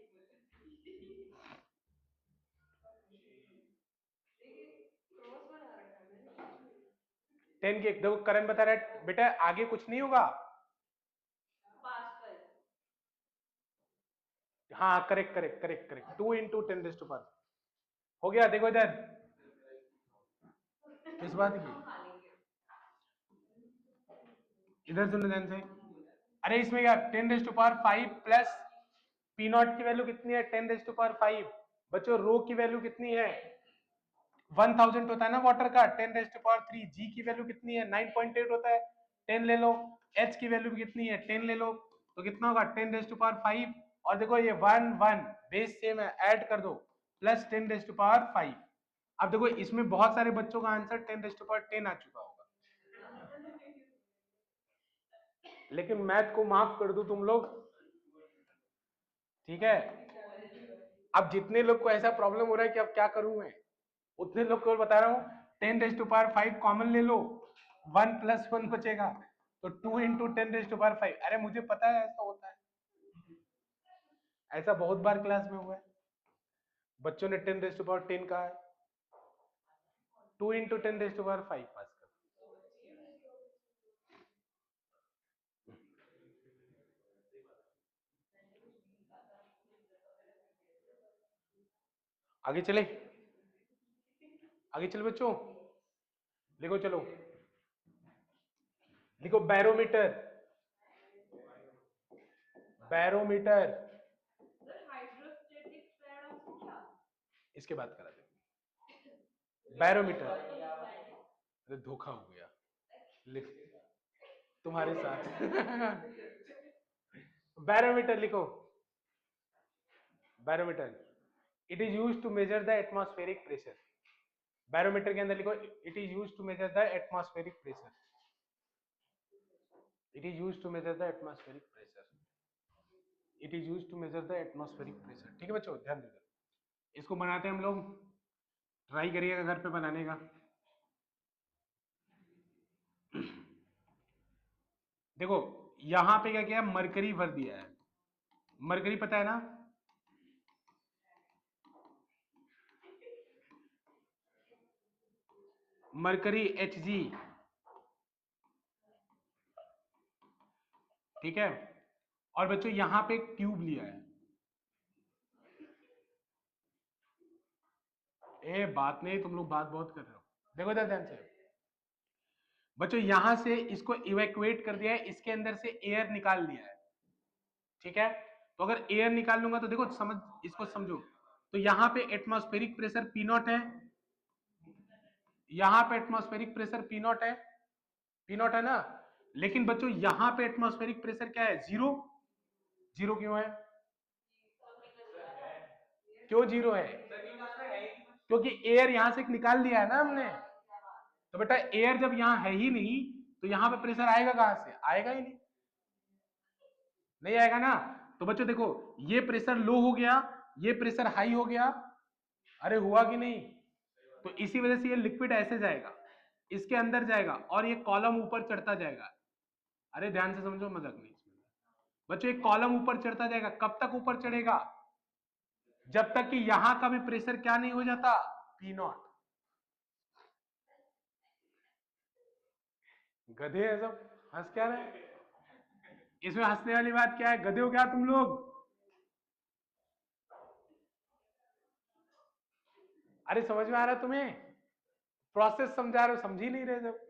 10 के देखो, करण बता रहा है बेटा आगे कुछ नहीं होगा। हाँ correct correct correct correct, 2 into 10 raise to power. हो गया, देखो इधर किस बात की, इधर सुनो ध्यान से। अरे इसमें क्या 10 raise to power 5 plus P not की वैल्यू कितनी है? 10 रेज़ टू पावर 5। बच्चों रो की वैल्यू कितनी है? 1000 होता है ना वाटर का, 10 रेज़ टू पावर 3। जी की वैल्यू कितनी है? 9.8 होता है, 10 ले लो। एच की वैल्यू भी कितनी है? 10 ले लो, तो कितना होगा? 10 रेज़ टू पावर 5। और देखो ये 1 1 बेस सेम है, ऐड कर दो, प्लस 10 रेज़ टू पावर 5। अब देखो इसमें बहुत सारे बच्चों का आंसर 10 रेज़ टू पावर 10 आ चुका होगा, लेकिन मैथ को माफ कर दो तुम लोग, ठीक है। अब जितने लोग को ऐसा प्रॉब्लम हो रहा है कि अब क्या करूं मैं, उतने लोग को बता रहा हूं 10 रेज़ टू पावर 5 कॉमन ले लो, 1 प्लस 1 बचेगा, तो 2 इंटू 10 रेज़ टू पावर 5। अरे मुझे पता है ऐसा होता है, ऐसा बहुत बार क्लास में हुआ है, बच्चों ने 10 रेज़ टू पावर 10 कहा है, 2 इंटू 10 रेज़ टू पावर 5 पास कर। आगे चले, आगे चले बच्चों, लिखो चलो, लिखो बैरोमीटर, बैरोमीटर। इसके बाद करा दे बैरोमीटर। अरे धोखा हो गया, लिख तुम्हारे साथ। बैरोमीटर लिखो, barometer, it is used to measure the atmospheric pressure. Barometer के अंदर लिखो, it is used to measure the atmospheric pressure, it is used to measure the atmospheric pressure, it is used to measure the atmospheric pressure. ठीक है बच्चों, ध्यान दीजिए, इसको बनाते हैं हम लोग, ट्राई करिएगा घर पे बनाने का। देखो यहां पे क्या किया, मरकरी भर दिया है, मरकरी पता है ना, मरकरी Hg, ठीक है। और बच्चों यहां पे एक ट्यूब लिया है, ए बात नहीं, तुम लोग बात बहुत कर रहे हो, देखो इधर ध्यान से बच्चों, यहां से इसको इवैक्यूएट कर दिया है, इसके अंदर से एयर निकाल दिया है, ठीक है। तो अगर एयर निकाल लूंगा तो देखो समझ, इसको समझो, तो यहां पे एटमॉस्फेरिक प्रेशर पी नॉट है, यहां पे एटमॉस्फेरिक प्रेशर पी नॉट है, पी नॉट है ना। लेकिन बच्चों यहां पे एटमॉस्फेरिक प्रेशर क्या है, जीरो, जीरो क्यों है, क्यों जीरो है, क्योंकि एयर यहां से निकाल लिया है ना हमने। तो बेटा एयर जब यहां है ही नहीं, तो यहां पे प्रेशर आएगा कहां से, आएगा ही नहीं, नहीं आएगा ना। तो बच्चों देखो ये प्रेशर लो हो गया, ये प्रेशर हाई हो गया, अरे हुआ कि नहीं। तो इसी वजह से ये लिक्विड ऐसे जाएगा, इसके अंदर जाएगा और ये कॉलम ऊपर चढ़ता जाएगा। अरे ध्यान से समझो, मजाक नहीं इसमें बच्चों, एक कॉलम ऊपर चढ़ता जाएगा, कब तक ऊपर चढ़ेगा, जब तक कि यहां का भी प्रेशर क्या नहीं हो जाता, पी नॉट। गधे है सब, हंस क्या रहे, इसमें हंसने वाली बात क्या है, गधे हो क्या तुम लोग। अरे समझ में आ रहा है तुम्हें, प्रोसेस समझा रहे हो, समझ ही नहीं रहे जब,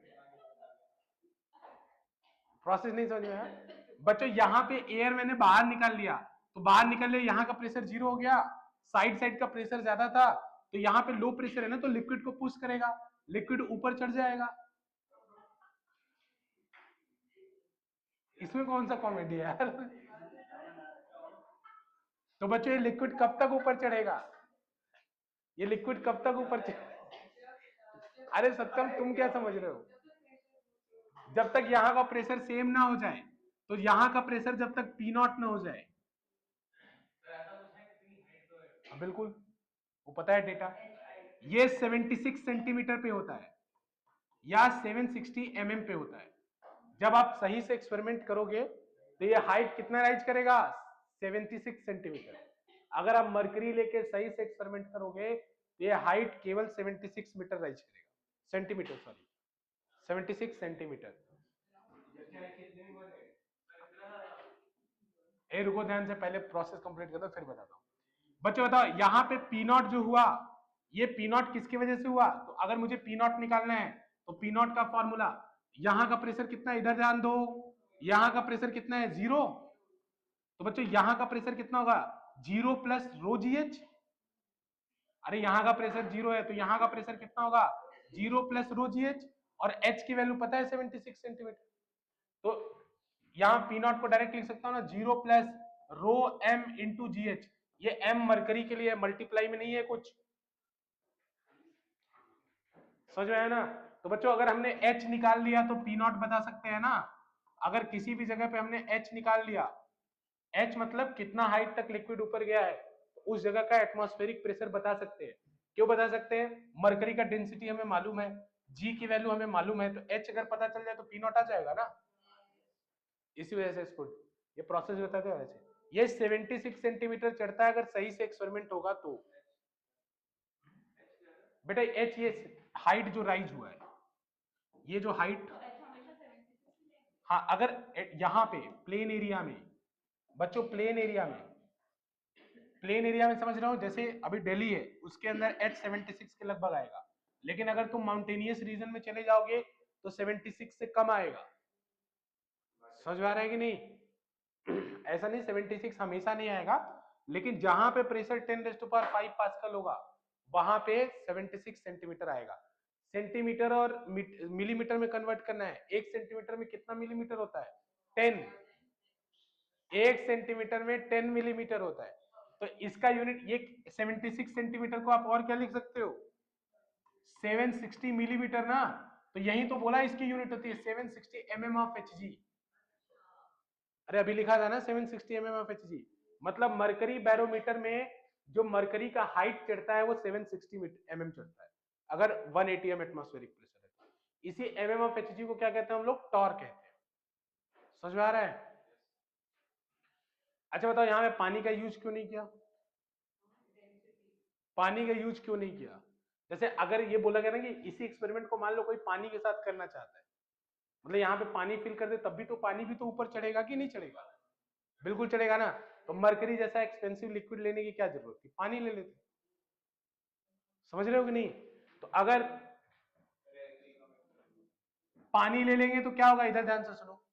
प्रोसेस नहीं समझ में आया। बच्चों यहां पे एयर मैंने बाहर निकाल लिया, तो बाहर निकल लिया, यहां का प्रेशर जीरो हो गया, साइड साइड का प्रेशर ज्यादा था, तो यहाँ पे लो प्रेशर है ना, तो लिक्विड को पुश करेगा, लिक्विड ऊपर चढ़ जाएगा। इसमें कौन सा कॉमेडी है यार। तो बच्चों ये लिक्विड कब तक ऊपर चढ़ेगा, ये लिक्विड कब तक ऊपर अरे सत्यम तुम क्या समझ रहे हो, जब तक यहाँ का प्रेशर सेम ना हो जाए, तो यहाँ का प्रेशर जब तक पी नॉट ना हो जाए, बिल्कुल वो पता है डेटा, ये 76 सेंटीमीटर पे होता है या 760 पे होता है। जब आप सही से एक्सपेरिमेंट करोगे तो ये हाइट कितना राइज करेगा, 76 सेंटीमीटर। अगर आप मरकरी लेके सही से एक्सपेरिमेंट करोगे तो ये हाइट केवल 76 मीटर राइज करेगा, सेंटीमीटर सॉरी, 76 सेंटीमीटर। ए रुको ध्यान से, पहले प्रोसेस कंप्लीट कर दो फिर बताता हूँ। बच्चों बताओ यहाँ पे पी नॉट जो हुआ, ये पी नॉट किसकी वजह से हुआ, तो अगर मुझे पी नॉट निकालना है तो पी नॉट का फॉर्मूला, यहाँ का प्रेशर कितना है, इधर ध्यान दो, यहाँ का प्रेशर कितना है, जीरो। तो बच्चों यहाँ का प्रेशर कितना होगा, zero plus rho g H. अरे यहाँ का प्रेशर जीरो है तो यहाँ का प्रेशर कितना होगा, zero plus rho g H, और एच की वैल्यू पता है 76 सेंटीमीटर। तो यहाँ पी नॉट को डायरेक्ट लिख सकता हूँ ना, zero plus rho m into g h, ये एम मरकरी के लिए मल्टीप्लाई में नहीं है कुछ, समझ में आया ना। तो बच्चों अगर हमने एच निकाल लिया तो पी नॉट बता सकते हैं ना, अगर किसी भी जगह पे हमने एच निकाल लिया, एच मतलब कितना हाइट तक लिक्विड ऊपर गया है, तो उस जगह का एटमॉस्फेरिक प्रेशर बता सकते हैं। क्यों बता सकते हैं, मरकरी का डेंसिटी हमें मालूम है, जी की वैल्यू हमें मालूम है, तो एच अगर पता चल जाए तो पी नॉट आ जाएगा ना। इसी वजह से इसको ये प्रोसेस बताते हैं वैसे। ये 76 सेंटीमीटर चढ़ता है अगर सही से एक्सपेरिमेंट होगा तो। बेटा एच ये हाइट जो राइज हुआ है, ये जो हाइट, हाँ अगर यहाँ पे प्लेन एरिया में, बच्चों प्लेन एरिया में, प्लेन एरिया में समझ रहा हूँ, जैसे अभी दिल्ली है उसके अंदर एच 76 के लगभग आएगा, लेकिन अगर तुम माउंटेनियस रीजन में चले जाओगे तो 76 से कम आएगा। समझ में आ रहा है कि नहीं, ऐसा नहीं 76 हमेशा नहीं आएगा, लेकिन जहां पे प्रेशर 10⁵ पास्कल होगा वहां पे 76 सेंटीमीटर आएगा। सेंटीमीटर और मिलीमीटर में कन्वर्ट करना है, एक सेंटीमीटर में कितना मिलीमीटर होता है, 10, एक सेंटीमीटर में 10 मिलीमीटर होता है। तो इसका यूनिट ये 76 सेंटीमीटर को आप और क्या लिख सकते हो, 760 मिलीमीटर ना, तो यही तो बोला इसकी यूनिट होती है 760 ऑफ एच जी। अरे अभी लिखा था ना 760 ऑफ एच जी, मतलब मरकरी बैरोमीटर में जो मरकरी का हाइट चढ़ता है वो 760 चढ़ता है अगर 180 एटमॉस्फेरिक प्रेशर है। इसी ऑफ एच जी को क्या कहते हैं हम लोग, टॉर्क कहते हैं। समझ में आ रहा है? अच्छा बताओ यहाँ पे पानी का यूज क्यों नहीं किया? पानी का यूज क्यों नहीं किया? जैसे अगर ये बोला गया ना कि इसी एक्सपेरिमेंट को मान लो कोई पानी के साथ करना चाहता है, मतलब यहाँ पे पानी फिल कर दे तब भी तो पानी भी तो ऊपर चढ़ेगा कि नहीं चढ़ेगा? बिल्कुल चढ़ेगा ना। तो मरकरी जैसा एक्सपेंसिव लिक्विड लेने की क्या जरूरत थी, पानी ले लेते। समझ रहे हो कि नहीं? तो अगर पानी ले लेंगे तो क्या होगा, इधर ध्यान से सुनो।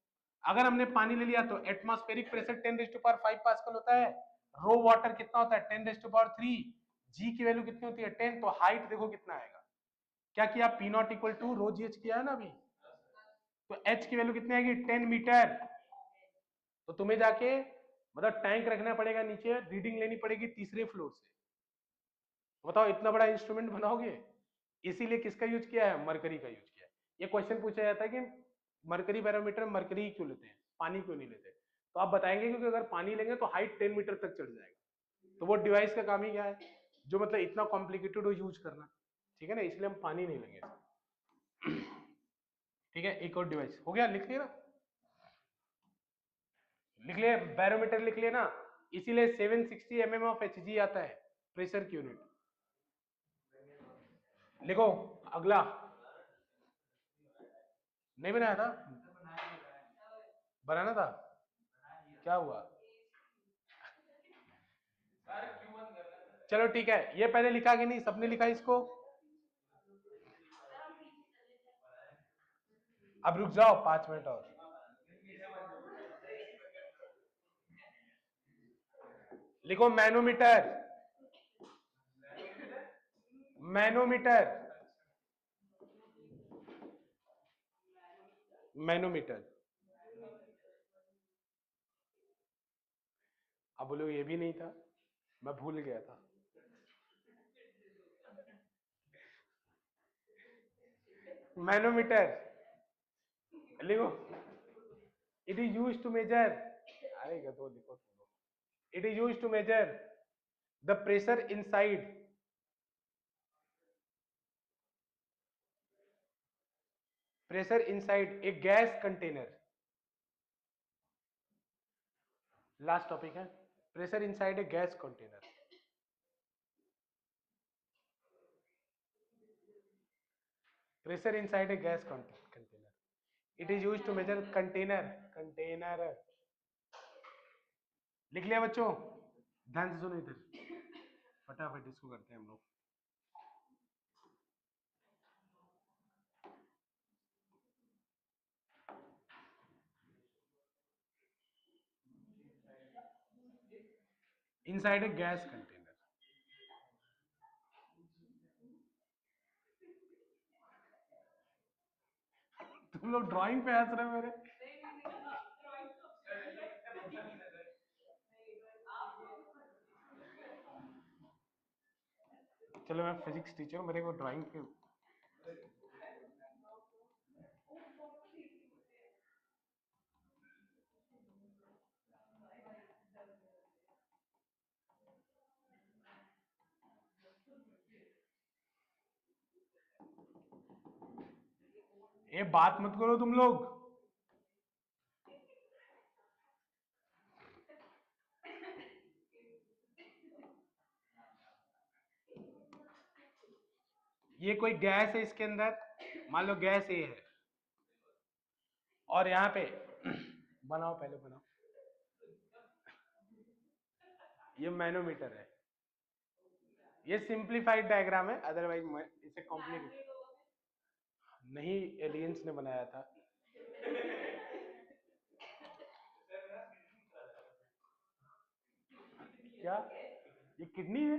अगर हमने पानी ले लिया तो एटमॉस्फेरिक प्रेशर 10⁵ पास्कल होता है, रो वाटर कितना होता है 10⁵, जी की वैल्यू कितनी होती है 10, तो हाइट देखो कितना आएगा। क्या किया, P not equal to rho g h किया है ना अभी, तो एच की वैल्यू कितनी आएगी 10 मीटर। तो तुम्हें जाके मतलब टैंक रखना पड़ेगा नीचे, रीडिंग लेनी पड़ेगी तीसरे फ्लोर से। तो बताओ इतना बड़ा इंस्ट्रूमेंट बनाओगे? इसीलिए किसका यूज किया है, मरकरी का यूज किया है। ये क्वेश्चन पूछा जाता है कि मरकरी बैरोमीटर मरकरी क्यों लेते हैं, पानी क्यों नहीं लेते? तो आप बताएंगे क्योंकि अगर पानी लेंगे तो हाइट 10 मीटर तक चढ़ जाएगा। तो वो डिवाइस का काम ही क्या है, जो मतलब इतना कॉम्प्लिकेटेड हो यूज करना, ठीक है ना, इसलिए हम पानी नहीं लेंगे। ठीक है, एक और डिवाइस हो गया, लिख लिया ना, लिख लिया, बैरोमीटर लिख लिया ना। इसीलिए 760 mm ऑफ एच जी आता है प्रेशर की यूनिट। लिखो अगला, नहीं बनाया था, बनाना था, क्या हुआ? चलो ठीक है, ये पहले लिखा कि नहीं, सबने लिखा इसको? अब रुक जाओ 5 मिनट और। लिखो मैनोमीटर, मैनोमीटर, मैनोमीटर। अब बोलो ये भी नहीं था, मैं भूल गया था। मैनोमीटर लिखो, it is use to measure, अरे गधो लिखो तुम लोग, it is use to measure the pressure inside, pressure inside a gas container. Last topic है, pressure inside a gas container. Pressure inside a gas container, it is use to measure container, container. लिख लिया बच्चों? ध्यान से सुनो इधर, फटाफट इसको करते हैं हम लोग। इनसाइड ए गैस कंटेनर, तुम लोग ड्राइंग पे हंस रहे हो मेरे। चलो मैं फिजिक्स टीचर हूँ, मेरे को ड्राइंग पे, ये बात मत करो तुम लोग। ये कोई गैस है इसके अंदर, मान लो गैस ये है, और यहाँ पे बनाओ, पहले बनाओ, ये मैनोमीटर है। ये सिंप्लीफाइड डायग्राम है, अदरवाइज इसे कॉम्प्लिकेट नहीं, एलियंस ने बनाया था। क्या ये किडनी है?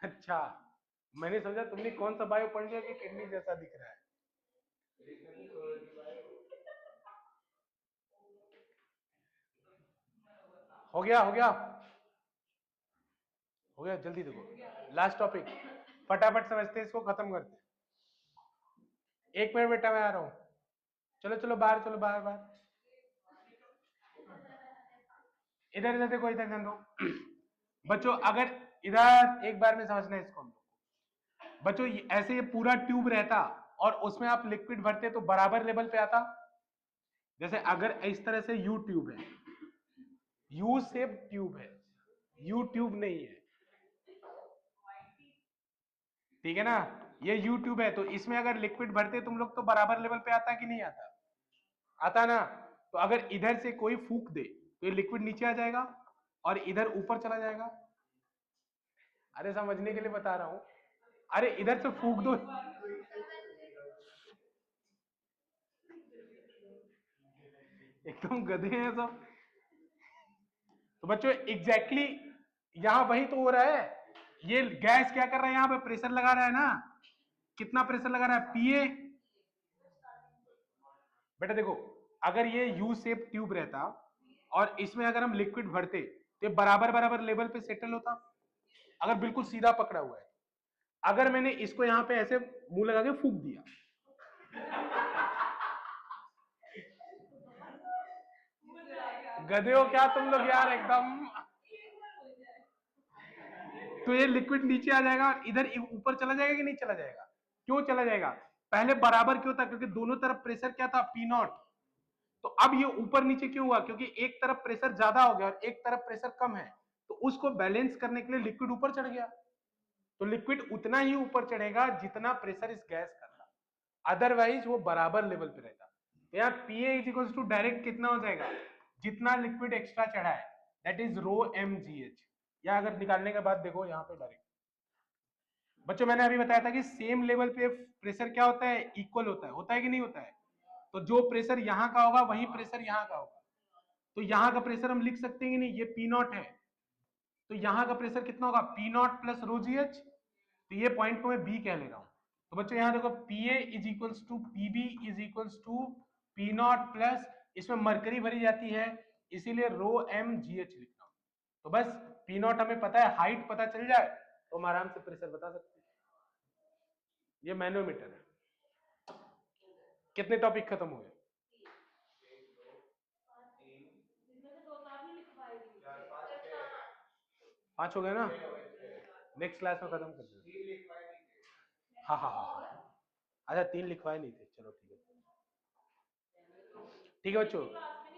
अच्छा, मैंने समझा तुमने कौन सा बायो पढ़ लिया कि किडनी जैसा दिख रहा है। हो गया, हो गया, हो गया, जल्दी देखो लास्ट टॉपिक, फटाफट समझते हैं, इसको खत्म करते हैं। 1 मिनट बेटा, मैं आ रहा हूँ। चलो चलो बाहर, चलो बाहर, बाहर, इधर इधर देखो, इधर ध्यान दो बच्चों। अगर इधर एक बार में समझना है इसको हम लोग बच्चों, ऐसे ये पूरा ट्यूब रहता और उसमें आप लिक्विड भरते तो बराबर लेवल पे आता, जैसे अगर इस तरह से यू ट्यूब है, यू शेप ट्यूब है, यू ट्यूब नहीं है, ठीक है ना, ये यू ट्यूब है, तो इसमें अगर लिक्विड भरते तुम लोग तो बराबर लेवल पे आता कि नहीं आता, आता ना। तो अगर इधर से कोई फूंक दे तो ये लिक्विड नीचे आ जाएगा और इधर ऊपर चला जाएगा। अरे समझने के लिए बता रहा हूं, अरे इधर से फूंक दो, एकदम गधे हैं सब। तो बच्चों एग्जैक्टली यहां वही तो हो रहा है, ये गैस क्या कर रहा है, यहां पे प्रेशर लगा रहा है ना, कितना प्रेशर लगा रहा है, पीए। बेटा देखो, अगर ये यू शेप ट्यूब रहता और इसमें अगर हम लिक्विड भरते तो बराबर बराबर लेवल पे सेटल होता, अगर बिल्कुल सीधा पकड़ा हुआ है। अगर मैंने इसको यहां पे ऐसे मुंह लगा के फूंक दिया, गधे हो क्या तुम लोग यार एकदम, तो ये लिक्विड नीचे आ जाएगा और इधर ऊपर चला जाएगा कि नहीं चला जाएगा, क्यों चला जाएगा, पहले बराबर क्यों था, क्योंकि दोनों तरफ प्रेशर क्या था, पी नॉट। तो अब ये ऊपर नीचे क्यों हुआ, क्योंकि एक तरफ प्रेशर ज्यादा हो गया और एक तरफ प्रेशर कम है, तो उसको बैलेंस करने के लिए लिक्विड ऊपर चढ़ गया। तो लिक्विड उतना ही ऊपर चढ़ेगा जितना प्रेशर इस गैस का था, अदरवाइज वो बराबर लेवल पे रहता। तो यहाँ P A is equal to direct कितना हो जाएगा, जितना लिक्विड एक्स्ट्रा चढ़ा है, that is rho m g h. या अगर निकालने के बाद देखो यहाँ पे डायरेक्ट, बच्चों मैंने अभी बताया था कि सेम लेवल पे प्रेशर क्या होता है, इक्वल होता है कि नहीं होता है। तो जो प्रेशर यहाँ का होगा वही प्रेशर यहाँ का होगा, तो यहाँ का प्रेशर हम लिख सकते हैं कि नहीं, ये पी नॉट है, तो यहाँ का प्रेशर कितना होगा, P not plus rho g h. तो ये पॉइंट को मैं बी कह ले रहा हूं। तो बच्चों यहाँ देखो, P A is equals to P B is equals to P not plus, इसमें मरकरी भरी जाती है इसीलिए रो एम जी एच लिख रहा हूं। तो बस पी नॉट हमें पता है, हाइट पता चल जाए तो हम आराम से प्रेशर बता सकते हैं। ये मैनोमीटर है। कितने टॉपिक खत्म हुए, 5 हो गए ना, नेक्स्ट क्लास में खत्म कर देंगे। हाँ हाँ हाँ, अच्छा 3 लिखवाए नहीं थे, चलो ठीक है, ठीक है बच्चों।